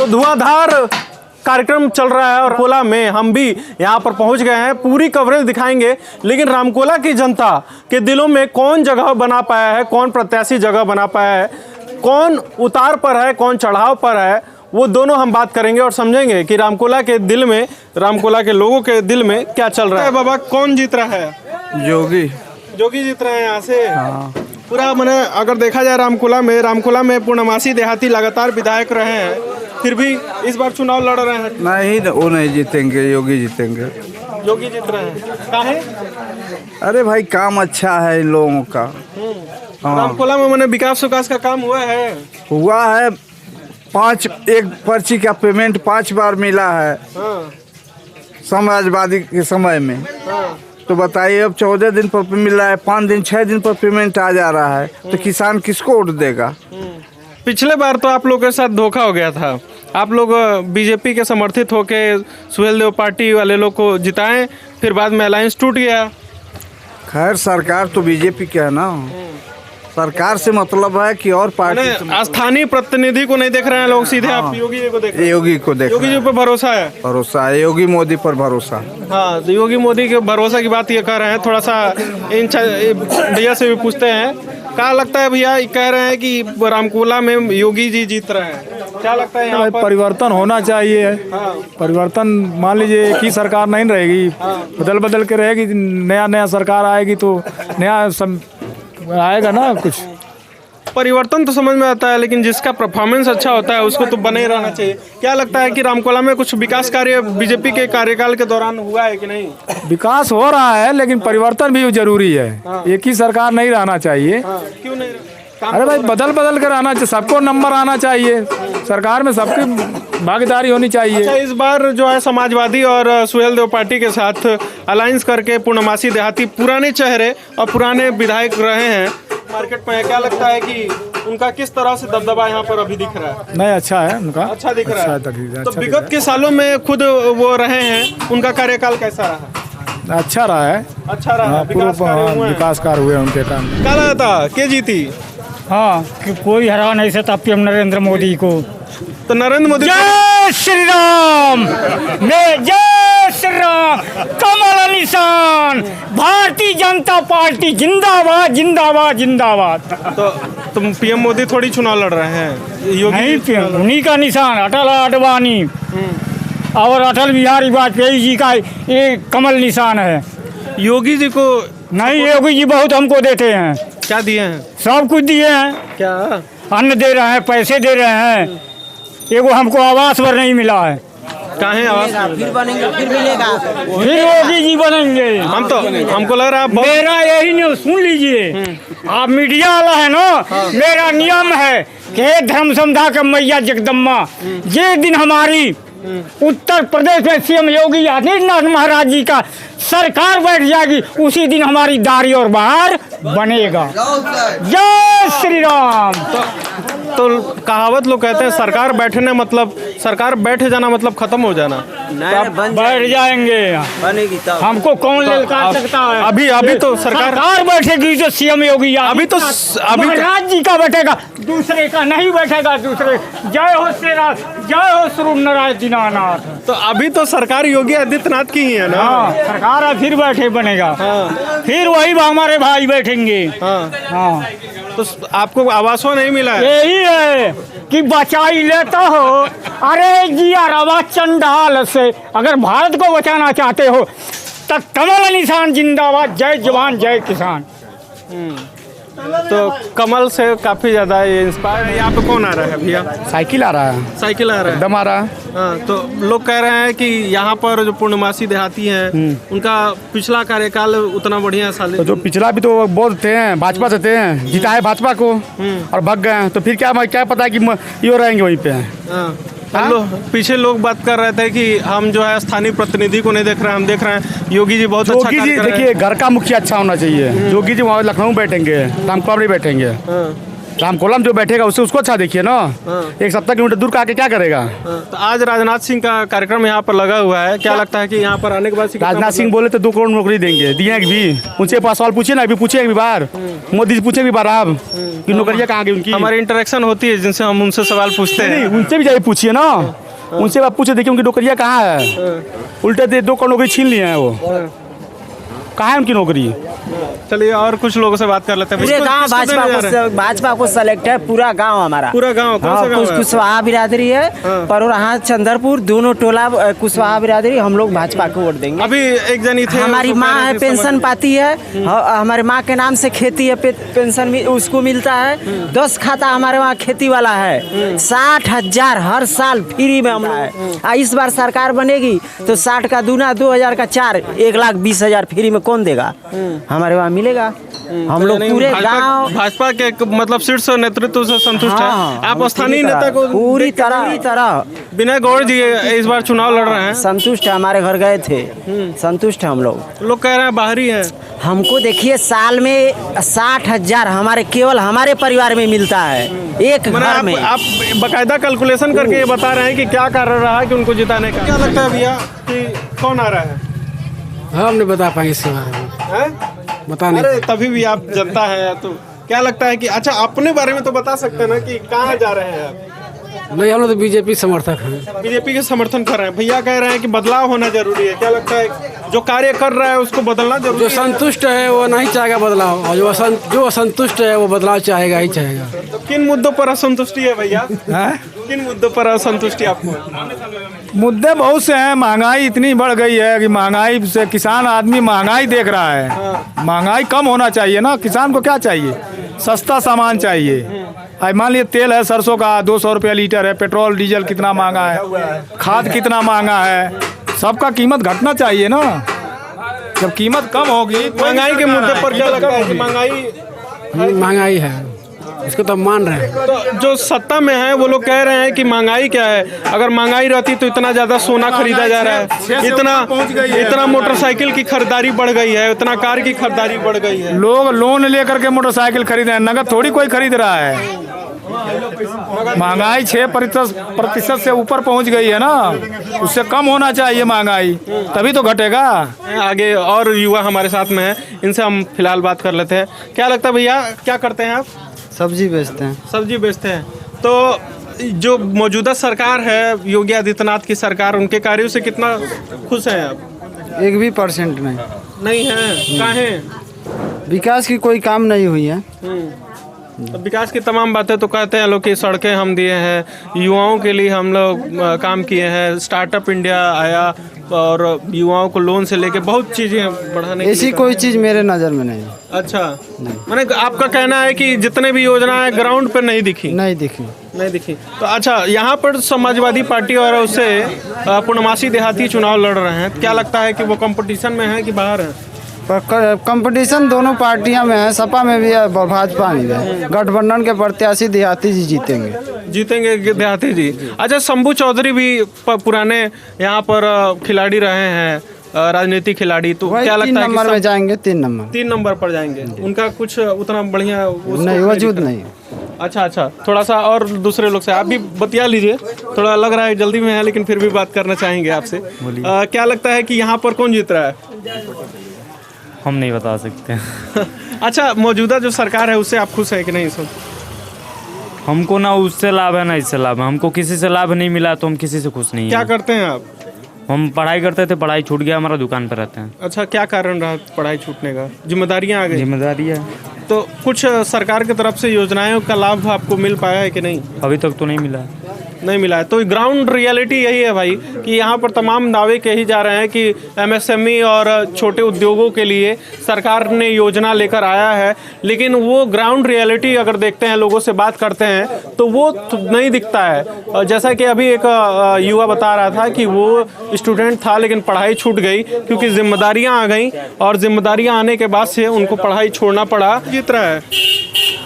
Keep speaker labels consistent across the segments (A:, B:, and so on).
A: तो धुआंधार कार्यक्रम चल रहा है और रामकोला में हम भी यहाँ पर पहुँच गए हैं। पूरी कवरेज दिखाएंगे, लेकिन रामकोला की जनता के दिलों में कौन जगह बना पाया है, कौन प्रत्याशी जगह बना पाया है, कौन उतार पर है, कौन चढ़ाव पर है, वो दोनों हम बात करेंगे और समझेंगे कि रामकोला के दिल में, रामकोला के लोगों के दिल में क्या चल रहा है। बाबा कौन जीत रहा है? जोगी जीत रहे हैं यहाँ से। हाँ। पूरा मैंने अगर देखा जाए रामकोला में पूर्णमासी देहाती लगातार विधायक रहे हैं, फिर भी इस बार चुनाव लड़ रहे हैं।
B: नहीं, वो नहीं जीतेंगे, योगी जीतेंगे।
A: योगी जीत रहे हैं, काहे?
B: अरे भाई काम अच्छा है इन लोगों का। हाँ।
A: रामकोला में मैंने विकास का काम हुआ है।
B: एक पर्ची का पेमेंट 5 बार मिला है।
A: हाँ।
B: समाजवादी के समय में।
A: हाँ।
B: तो बताइए अब 14 दिन पर मिल रहा है, 5 दिन 6 दिन पर पेमेंट आ जा रहा है, तो किसान किसको वोट देगा?
A: पिछले बार तो आप लोगों के साथ धोखा हो गया था। आप लोग बीजेपी के समर्थित होके सुहेलदेव पार्टी वाले लोग को जिताएं, फिर बाद में अलायंस टूट गया।
B: खैर सरकार तो बीजेपी की है ना, सरकार से मतलब है कि और पार्टी।
A: स्थानीय प्रतिनिधि को नहीं देख रहे हैं लोग, सीधे
B: हाँ।
A: आप योगी जी को देख रहे हैं।
B: योगी को देख,
A: योगी जी पर भरोसा है,
B: योगी मोदी पर भरोसा।
A: हाँ, तो योगी मोदी के भरोसा की बात ये कर रहे हैं। थोड़ा सा इन भैया से भी पूछते हैं, क्या लगता है भैया? कह रहे हैं कि रामकोला में योगी जी जीत रहे हैं, क्या लगता है यहाँ पर?
C: परिवर्तन होना चाहिए।
A: हाँ।
C: परिवर्तन, मान लीजिए एक ही सरकार नहीं रहेगी।
A: हाँ।
C: बदल के रहेगी, नया सरकार आएगी तो नया आएगा ना कुछ।
A: परिवर्तन तो समझ में आता है, लेकिन जिसका परफॉर्मेंस अच्छा होता है उसको तो बने ही रहना चाहिए। क्या लगता है कि रामकोला में कुछ विकास कार्य बीजेपी के कार्यकाल के दौरान हुआ है कि नहीं?
C: विकास हो रहा है, लेकिन परिवर्तन भी जरूरी है।
A: हाँ।
C: एक ही सरकार नहीं रहना चाहिए।
A: हाँ, क्यों नहीं?
C: अरे भाई बदल कर आना चाहिए, सबको नंबर आना चाहिए, सरकार में सबकी भागीदारी होनी चाहिए।
A: अच्छा, इस बार जो है समाजवादी और सुहेलदेव पार्टी के साथ अलायंस करके पूर्णमासी देहाती पुराने चेहरे और पुराने विधायक रहे हैं मार्केट में, क्या लगता है कि उनका किस तरह से दबदबा यहाँ पर अभी दिख रहा है?
C: नहीं, अच्छा है उनका,
A: अच्छा दिख रहा है।
C: अच्छा
A: तो विगत के सालों में खुद वो रहे हैं, उनका कार्यकाल कैसा रहा?
C: अच्छा रहा है।
A: अच्छा रहा,
C: विकास कार्य हुए उनके काम।
A: क्या लगा था के जीती?
D: हाँ, कि कोई हरा नहीं सकता पीएम नरेंद्र मोदी को।
A: तो नरेंद्र मोदी,
D: जय श्री राम, जय श्री राम, कमल निशान, भारतीय जनता पार्टी जिंदाबाद जिंदाबाद जिंदाबाद।
A: तो तुम पीएम मोदी थोड़ी चुनाव लड़ रहे हैं, योगी
D: उन्हीं का निशान अटल आडवाणी और अटल बिहारी वाजपेयी जी का ये कमल निशान है।
A: योगी जी को
D: नहीं, योगी जी बहुत हमको देते हैं।
A: क्या दिए हैं?
D: सब कुछ दिए हैं।
A: क्या?
D: अन्न दे रहे हैं, पैसे दे रहे हैं। एगो हमको आवास पर नहीं मिला है।
A: कहाँ आवास?
E: फिर बनेंगे, फिर मिलेगा,
D: फिर योगी जी बनेंगे।
A: हमको लग रहा है
D: मेरा यही नहीं, सुन लीजिए, आप मीडिया वाला है ना। मेरा नियम है कि हे धर्म समझा के मैया जगदम्बा, ये दिन हमारी उत्तर प्रदेश में सीएम योगी आदित्यनाथ महाराज जी का सरकार बैठ जाएगी, उसी दिन हमारी दाढ़ी और बाहर बनेगा। जय श्री राम।
A: तो कहावत लोग कहते हैं सरकार बैठने मतलब, सरकार बैठ जाना मतलब खत्म हो जाना।
D: बैठ जाएंगे,
E: बनेगी तब।
D: हमको कौन ललकार सकता है?
A: अभी तो सरकार
D: बैठेगी जो सीएम योगी
A: महाराज
D: जी का बैठेगा, दूसरे का नहीं बैठेगा। दूसरे जय हो श्री राम, जय हो सूर्य नारायण दीनानाथ।
A: तो अभी तो सरकार योगी आदित्यनाथ की ही है ना।
D: हाँ, सरकार फिर बैठे बनेगा।
A: हाँ।
D: फिर वही हमारे भाई बैठेंगे।
A: हाँ।
D: हाँ।
A: तो आपको आवासों नहीं मिला है?
D: यही है कि बचाई लेता हो। अरे जिया रवा चंडाल से, अगर भारत को बचाना चाहते हो तो कमल निशान जिंदाबाद, जय जवान जय किसान।
A: तो कमल से काफी ज्यादा ये इंस्पायर है। यहाँ पे कौन आ रहा है भैया?
C: साइकिल आ रहा है,
A: साइकिल आ रहा है,
C: दम आ रहा है।
A: हाँ, तो लोग कह रहे हैं कि यहाँ पर जो पूर्णमासी देहाती हैं, उनका पिछला कार्यकाल उतना बढ़िया साल।
C: तो जो पिछला भी तो बहुत थे, भाजपा से थे, जीता है भाजपा को और भाग गए, तो फिर क्या पता कि ये रहेंगे वहीं पे।
A: हाँ। पीछे लोग बात कर रहे थे कि हम जो है स्थानीय प्रतिनिधि को नहीं देख रहे हैं, हम देख रहे हैं योगी जी बहुत अच्छा
C: योगी जी देखिए, घर का मुखिया अच्छा होना चाहिए। योगी जी वहाँ लखनऊ बैठेंगे, रामकोला नहीं बैठेंगे। रामकोला में जो बैठेगा उससे उसको अच्छा देखिए ना। 170 किलोमीटर दूर का आके क्या करेगा।
A: तो आज राजनाथ सिंह का कार्यक्रम यहाँ पर लगा हुआ है, क्या लगता है कि यहाँ पर आने के बाद
C: राजनाथ सिंह बोले तो 2 करोड़ नौकरी देंगे, दिए हैं भी। उनसे पास सवाल पूछिए ना, अभी पूछे एक बार, मोदी जी पूछे एक बार आप कि नौकरियाँ कहाँ गई उनकी।
A: हमारी इंटरेक्शन होती है जिनसे हम उनसे सवाल पूछते हैं।
C: नहीं, उनसे भी जाइए पूछिए ना, उनसे आप पूछे देखिए उनकी नौकरियाँ कहाँ है। उल्टे 2 करोड़ नौकरी छीन लिए हैं वो, कहाँ है उनकी नौकरी।
A: चलिए और कुछ लोगों से बात कर लेते हैं।
E: पूरे
A: किसको-
E: गांव
A: किसको देने जा रहे हैं?
E: भाजपा को सेलेक्ट है, पूरा गांव हमारा।
A: पूरा गांव कौन सा गांव है?
E: कुशवाहा बिरादरी है, परोहा चंद्रपुर दोनों टोला कुशवाहा बिरादरी, हम लोग भाजपा को वोट देंगे।
A: अभी एक जनी थे,
E: हमारी
A: उसको
E: माँ
A: कह रहे
E: है,
A: थे
E: पेंशन पाती है, हमारे माँ के नाम से खेती है, पेंशन भी उसको मिलता है। 10 खाता हमारे वहाँ खेती वाला है। 60,000 हर साल फ्री में हमारा है। इस बार सरकार बनेगी तो 60 का दूना, 2,000 का 4, 1,20,000 फ्री में कौन देगा, हमारे वहाँ मिलेगा। हम लोग
A: यानी
E: पूरे
A: भाजपा-
E: गांव
A: भाजपा के मतलब शीर्ष नेतृत्व से संतुष्ट है। आप
E: हम
A: स्थानीय
E: पूरी
A: नेता को
E: पूरी तरह
A: विनय गौड़ जी इस बार चुनाव लड़ रहे हैं,
E: संतुष्ट है। हमारे घर गए थे, संतुष्ट है हम लोग।
A: लोग कह रहे हैं बाहरी हैं।
E: हमको देखिए साल में 60,000 हमारे केवल हमारे परिवार में मिलता है, एक
A: मैंने
E: घर में।
A: आप बकायदा कैलकुलेशन करके ये बता रहे हैं कि क्या कारण रहा है कि उनको जिताने का। क्या लगता है भैया कि कौन आ रहा है?
F: हम नहीं बता पाएंगे इसके बारे में,
A: हैं?
F: बता नहीं।
A: अरे तभी भी आप जनता है तो क्या लगता है कि अच्छा अपने बारे में तो बता सकते हैं ना कि कहाँ जा रहे हैं आप?
F: नहीं, हम लोग तो बीजेपी समर्थक हैं।
A: बीजेपी के समर्थन कर रहे हैं। भैया कह रहे हैं कि बदलाव होना जरूरी है। क्या लगता है जो कार्य कर रहा है उसको बदलना जरूरी
F: जो
A: है?
F: संतुष्ट है वो नहीं चाहेगा बदलाव, और जो असंतुष्ट है वो बदलाव चाहेगा ही चाहेगा।
A: तो किन मुद्दों पर असंतुष्टि है भैया? किन मुद्दों पर असंतुष्टि आपको?
C: मुद्दे बहुत से हैं। महंगाई इतनी बढ़ गई है कि महंगाई से किसान आदमी महंगाई देख रहा है। महंगाई कम होना चाहिए ना, किसान को क्या चाहिए, सस्ता सामान चाहिए। अब मान लीजिए तेल है सरसों का 200 रुपया लीटर है, पेट्रोल डीजल कितना महंगा है, खाद कितना महंगा है, सबका कीमत घटना चाहिए ना। जब कीमत कम होगी,
A: महंगाई के मुद्दे पर क्या लगता है कि महंगाई
F: महंगाई है, इसको तो मान रहे हैं।
A: तो जो सत्ता में है वो लोग कह रहे हैं कि महंगाई क्या है, अगर महंगाई रहती तो इतना ज्यादा सोना खरीदा जा रहा है, इतना मोटरसाइकिल की खरीदारी बढ़ गई है, इतना कार की खरीदारी बढ़ गई है।
C: लोग लोन लेकर के मोटरसाइकिल खरीद रहे हैं, नगद थोड़ी कोई खरीद रहा है। महंगाई 6% से ऊपर पहुंच गई है ना, उससे कम होना चाहिए महंगाई, तभी तो घटेगा।
A: आगे और युवा हमारे साथ में है, इनसे हम फिलहाल बात कर लेते हैं। क्या लगता है भैया, क्या करते हैं आप?
B: सब्जी बेचते हैं।
A: सब्जी बेचते हैं। तो जो मौजूदा सरकार है योगी आदित्यनाथ की सरकार, उनके कार्यों से कितना खुश हैं आप?
B: 1% नहीं,
A: नहीं है, काहे?
B: विकास की कोई काम नहीं हुई है।
A: तो विकास की तमाम बातें तो कहते हैं लोग कि सड़कें हम दिए हैं, युवाओं के लिए हम लोग काम किए हैं, स्टार्टअप इंडिया आया और युवाओं को लोन से लेके बहुत चीज़ें बढ़ाने के
B: ऐसी
A: लिए
B: कोई चीज़ मेरे नज़र में नहीं।
A: अच्छा, मैंने आपका कहना है कि जितने भी योजनाएं ग्राउंड पर नहीं दिखी?
B: नहीं दिखी।
A: नहीं दिखी। तो अच्छा, यहाँ पर समाजवादी पार्टी और उससे पूर्णमासी देहाती चुनाव लड़ रहे हैं, क्या लगता है कि वो कंपटीशन में है कि बाहर है?
B: कंपटीशन दोनों पार्टियां में है, सपा में भी है, भाजपा में भी है। गठबंधन के प्रत्याशी देहाती जी जीतेंगे
A: देहाती जी। अच्छा, शंभू चौधरी भी पुराने यहाँ पर खिलाड़ी रहे हैं, राजनीतिक खिलाड़ी, तो क्या लगता है
B: 3 नंबर में जाएंगे? 3
A: नंबर पर जाएंगे? उनका कुछ उतना बढ़िया
B: नहीं, वजूद नहीं।
A: अच्छा, थोड़ा सा और दूसरे लोग से आप भी बतिया लीजिए, थोड़ा लग रहा है जल्दी में है लेकिन फिर भी बात करना चाहेंगे आपसे। क्या लगता है कि यहाँ पर कौन जीत रहा है?
G: हम नहीं बता सकते।
A: अच्छा, मौजूदा जो सरकार है उससे आप खुश है कि नहीं? सर,
G: हमको ना उससे लाभ है ना इससे लाभ है, हमको किसी से लाभ नहीं मिला तो हम किसी से खुश नहीं
A: क्या
G: हैं।
A: करते हैं आप?
G: हम पढ़ाई करते थे, पढ़ाई छूट गया, हमारा दुकान पर रहते हैं।
A: अच्छा, क्या कारण रहा पढ़ाई छूटने का? जिम्मेदारियां आ गई?
G: जिम्मेदारी है।
A: तो कुछ सरकार की तरफ से योजनाओं का लाभ आपको मिल पाया है कि नहीं?
G: अभी तक तो नहीं मिला।
A: नहीं मिला है। तो ग्राउंड रियलिटी यही है भाई कि यहाँ पर तमाम दावे कही जा रहे हैं कि एमएसएमई और छोटे उद्योगों के लिए सरकार ने योजना लेकर आया है, लेकिन वो ग्राउंड रियलिटी अगर देखते हैं, लोगों से बात करते हैं तो वो नहीं दिखता है। जैसा कि अभी एक युवा बता रहा था कि वो स्टूडेंट था लेकिन पढ़ाई छूट गई क्योंकि जिम्मेदारियाँ आ गई और जिम्मेदारियाँ आने के बाद से उनको पढ़ाई छोड़ना पड़ा। जीत रहा है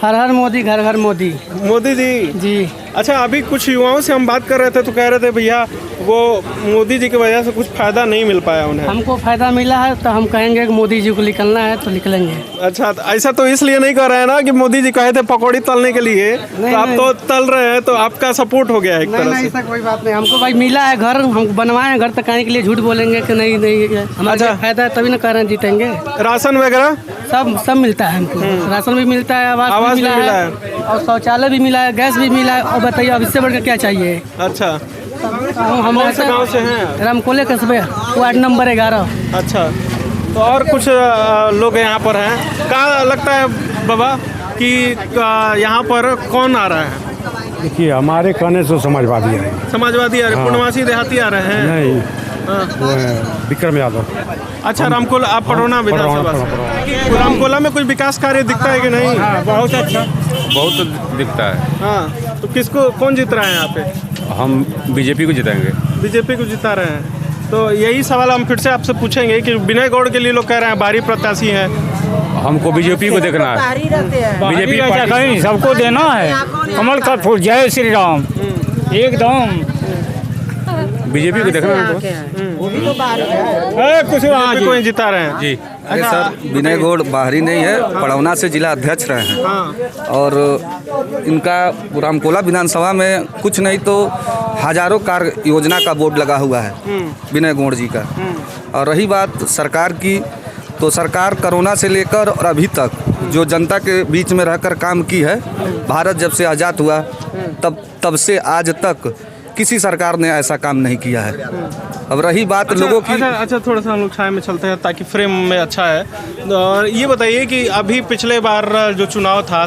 F: हर हर मोदी, घर घर मोदी।
A: मोदी जी।
F: जी
A: अच्छा, अभी कुछ युवाओं से हम बात कर रहे थे तो कह रहे थे भैया वो मोदी जी की वजह से कुछ फायदा नहीं मिल पाया उन्हें।
H: हमको फायदा मिला है तो हम कहेंगे कि मोदी जी को निकलना है तो निकलेंगे।
A: अच्छा, तो ऐसा तो इसलिए नहीं कर रहे हैं ना कि मोदी जी कहे थे पकौड़ी तलने के लिए, तो आप तो तल रहे हैं, तो आपका सपोर्ट हो गया है एक तरह से।
H: ऐसा कोई बात नहीं, हमको भाई मिला है घर, हम बनवाए घर तक आने के लिए झूठ बोलेंगे कि नहीं नहीं हमारा फायदा है तभी ना कह रहे हैं जीतेंगे।
A: राशन वगैरह
H: सब मिलता है हमको, राशन भी मिलता है, आवास भी मिला है और शौचालय भी मिला है, गैस भी मिला है। और बताइए अब इससे बढ़कर क्या चाहिए।
A: अच्छा,
H: हम
A: कौन से गांव से हैं?
H: रामकोले कस्बे वार्ड नंबर 11।
A: अच्छा, तो और कुछ लोग यहाँ पर हैं। क्या लगता है बाबा कि यहाँ पर कौन आ रहा है?
I: देखिए हमारे कहने से समाजवादी है।
A: समाजवादी आ रहे, पूर्णवासी देहाती आ रहे हैं?
I: नहीं, वो है विक्रम यादव।
A: अच्छा, रामकोला, आप पढ़ोना विधानसभा से। तो रामकोला में कुछ विकास कार्य दिखता है कि नहीं?
D: बहुत अच्छा,
J: बहुत दिखता है।
A: हाँ, तो किसको, कौन जीत रहा है यहाँ पे?
J: हम बीजेपी को जिताएंगे।
A: बीजेपी को जिता रहे हैं। तो यही सवाल हम फिर से आपसे पूछेंगे कि विनय गौड़ के लिए लोग कह रहे हैं बाहरी प्रत्याशी है।
J: हमको बीजेपी को देखना है।
D: बीजेपी कहीं सबको देना है। कमल का फूल, जय श्री राम, एकदम
J: बीजेपी को देखना है।
A: कुछ कोई जिता रहे हैं
J: जी।
K: अरे सर, विनय गौड़ बाहरी नहीं है, पड़ौना से जिला अध्यक्ष रहे हैं। और इनका रामकोला विधानसभा में कुछ नहीं तो हजारों कार्य योजना का बोर्ड लगा हुआ है विनय गौड़ जी का। और रही बात सरकार की, तो सरकार कोरोना से लेकर और अभी तक जो जनता के बीच में रहकर काम की है, भारत जब से आज़ाद हुआ तब से आज तक किसी सरकार ने ऐसा काम नहीं किया है। अब रही बात लोगों की।
A: अच्छा, थोड़ा सा हम लोग छाया में चलते हैं ताकि फ्रेम में अच्छा है। और ये बताइए कि अभी पिछले बार जो चुनाव था,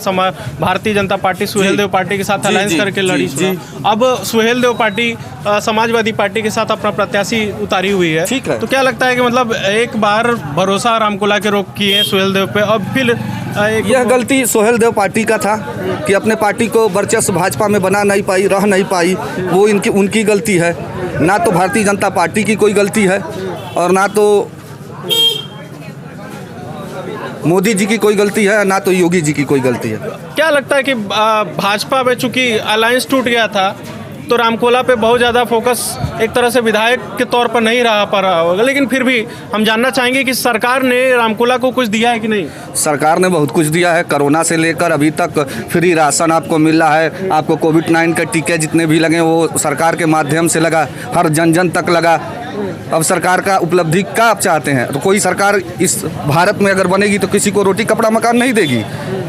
A: भारतीय जनता पार्टी सुहेल देव पार्टी के साथ अलायंस करके लड़ी चुनाव। अब सुहेल देव पार्टी समाजवादी पार्टी के साथ अपना प्रत्याशी उतारी हुई है।
K: ठीक है।
A: तो क्या लगता है कि मतलब एक बार भरोसा रामकोला के रोक किए सुहेल देव पे, अब फिर
K: यह गलती सुहेल देव पार्टी का था कि अपने पार्टी को वर्चस्व भाजपा में बना नहीं पाई, रह नहीं पाई, वो उनकी गलती है। ना तो भारतीय जनता पार्टी की कोई गलती है और ना तो मोदी जी की कोई गलती है, ना तो योगी जी की कोई गलती है।
A: क्या लगता है कि भाजपा में चूंकि अलायंस टूट गया था तो रामकोला पे बहुत ज़्यादा फोकस एक तरह से विधायक के तौर पर नहीं रहा पा रहा होगा, लेकिन फिर भी हम जानना चाहेंगे कि सरकार ने रामकोला को कुछ दिया है कि नहीं?
K: सरकार ने बहुत कुछ दिया है। कोरोना से लेकर अभी तक फ्री राशन आपको मिल रहा है। आपको कोविड-19 के टीके जितने भी लगे वो सरकार के माध्यम से लगा, हर जन तक लगा। अब सरकार का उपलब्धि क्या आप चाहते हैं? तो कोई सरकार इस भारत में अगर बनेगी तो किसी को रोटी कपड़ा मकान नहीं देगी,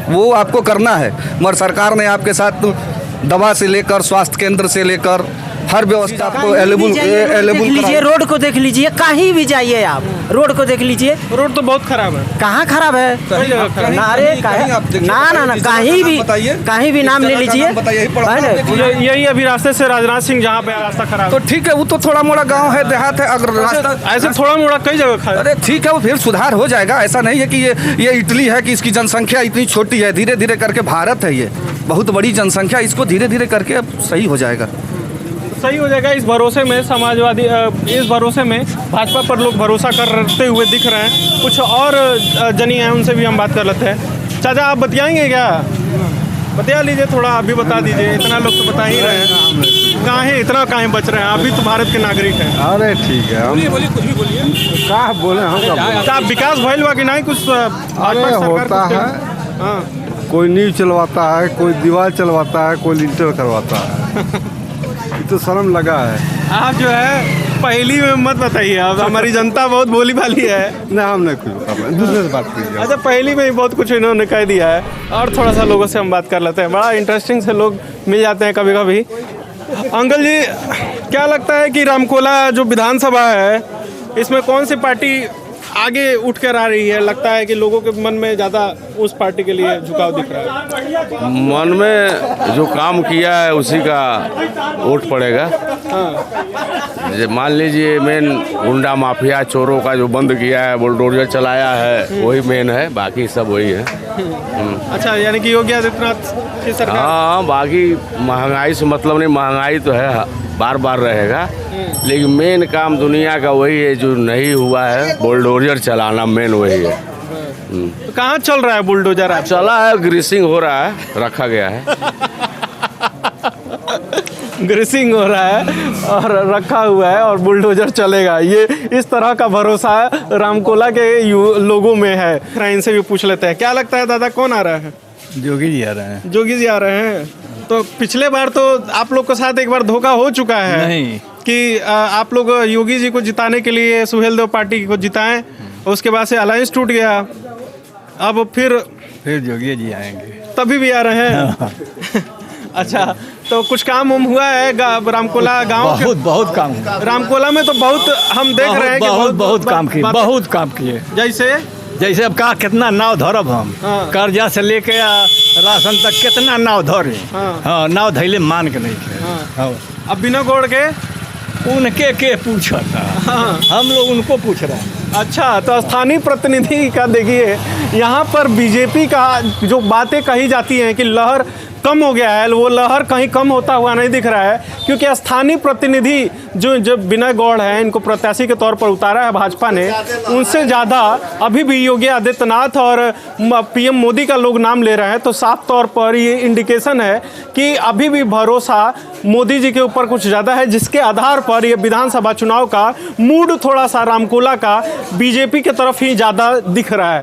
K: वो आपको करना है। मगर सरकार ने आपके साथ दवा से लेकर स्वास्थ्य केंद्र से लेकर हर व्यवस्था आपको अवेलेबल
E: लीजिए। रोड को देख लीजिए, कहीं भी जाइए आप, रोड को देख लीजिए।
A: रोड तो बहुत खराब है।
E: कहाँ खराब है? अरे ना कहीं भी नाम ले लीजिए।
A: यही अभी रास्ते से राजनाथ सिंह जहाँ पे रास्ता खराब,
K: तो ठीक है, वो तो थोड़ा मोड़ा गांव है, देहात है। अगर रास्ता
A: ऐसे थोड़ा मोड़ा कई जगह खराब।
K: अरे ठीक है, वो फिर सुधार हो जाएगा। ऐसा नहीं है कि ये इटली है कि इसकी जनसंख्या इतनी छोटी है। धीरे धीरे करके भारत है, ये बहुत बड़ी जनसंख्या, इसको धीरे धीरे करके अब सही हो जाएगा।
A: इस भरोसे में समाजवादी, इस भरोसे में भाजपा पर लोग भरोसा करते हुए दिख रहे हैं। कुछ और जनी हैं, उनसे भी हम बात कर लेते हैं। चाचा, आप बतियाएंगे क्या? बता लीजिए थोड़ा, अभी बता दीजिए। इतना लोग तो बता ही रहे हैं, काहे बच रहे हैं? अभी तो भारत के नागरिक हैं।
I: अरे ठीक है,
K: बोलिए कुछ भी बोलिए।
I: क्या बोले हम?
A: क्या विकास भइल बा कि नहीं? कुछ
I: होता है।
A: हाँ,
I: कोई नींव चलवाता है, कोई दीवार चलवाता है, कोई लिंटर करवाता है। तो शर्म लगा है।
A: आप जो है पहली में मत बताइए, अब हमारी जनता बहुत भोली भाली है।
I: नहीं, हम नहीं कुछ बता पाए, दूसरे से बात कीजिए।
A: अच्छा, पहली में ही बहुत कुछ इन्होंने कह दिया है। और थोड़ा सा लोगों से हम बात कर लेते हैं, बड़ा इंटरेस्टिंग से लोग मिल जाते हैं कभी कभी। अंकल जी, क्या लगता है कि रामकोला जो विधानसभा है, इसमें कौन सी पार्टी आगे उठ कर आ रही है? लगता है कि लोगों के मन में ज़्यादा उस पार्टी के लिए झुकाव दिख रहा है।
J: मन में जो काम किया है उसी का वोट पड़ेगा। मान लीजिए मेन गुंडा माफिया चोरों का जो बंद किया है, बुलडोजर चलाया है, वही मेन है, बाकी सब वही है।
A: अच्छा, यानी कि योगी आदित्यनाथ की सरकार।
J: हाँ, बाकी महंगाई से मतलब नहीं, महंगाई तो है, बार बार रहेगा, लेकिन मेन काम दुनिया का वही है जो नहीं हुआ है, बुलडोजर चलाना मेन वही है।
A: तो कहाँ चल रहा है बुलडोजर?
J: चला है, ग्रीसिंग हो रहा है, रखा गया है।
A: ग्रीसिंग हो रहा है और रखा हुआ है और बुलडोजर चलेगा, ये इस तरह का भरोसा रामकोला के लोगों में है। इनसे भी पूछ लेते हैं, क्या लगता है दादा कौन आ रहा है?
C: जोगी जी आ रहे हैं।
A: जोगी जी आ रहे हैं। तो पिछले बार तो आप लोग के साथ एक बार धोखा हो चुका है
C: नहीं।
A: कि आप लोग योगी जी को जिताने के लिए सुहेलदेव पार्टी को जिताएं, उसके बाद से अलायंस टूट गया, अब फिर
C: जोगी जी आएंगे।
A: तभी भी आ रहे हैं। अच्छा, तो कुछ काम उम हुआ है रामकोला गांव के?
C: बहुत काम।
A: रामकोला में तो बहुत हम देख रहे हैं कि
C: बहुत काम किए, बहुत काम किए।
A: जैसे
C: अब का कितना नाव धरब हम, कर्जा से लेके राशन तक कितना नाव धरे। हाँ, नाव धैले मान के नहीं थे।
A: अब बिना गोड़ के
C: उनके पूछा था, हम लोग उनको पूछ रहे हैं।
A: अच्छा, तो स्थानीय प्रतिनिधि का देखिए, यहाँ पर बीजेपी का जो बातें कही जाती हैं कि लहर कम हो गया है, वो लहर कहीं कम होता हुआ नहीं दिख रहा है, क्योंकि स्थानीय प्रतिनिधि जो विनय गौड़ हैं, इनको प्रत्याशी के तौर पर उतारा है भाजपा ने, उनसे ज़्यादा अभी भी योगी आदित्यनाथ और पीएम मोदी का लोग नाम ले रहे हैं। तो साफ तौर पर ये इंडिकेशन है कि अभी भी भरोसा मोदी जी के ऊपर कुछ ज़्यादा है, जिसके आधार पर ये विधानसभा चुनाव का मूड थोड़ा सा रामकोला का बीजेपी की तरफ ही ज़्यादा दिख रहा है।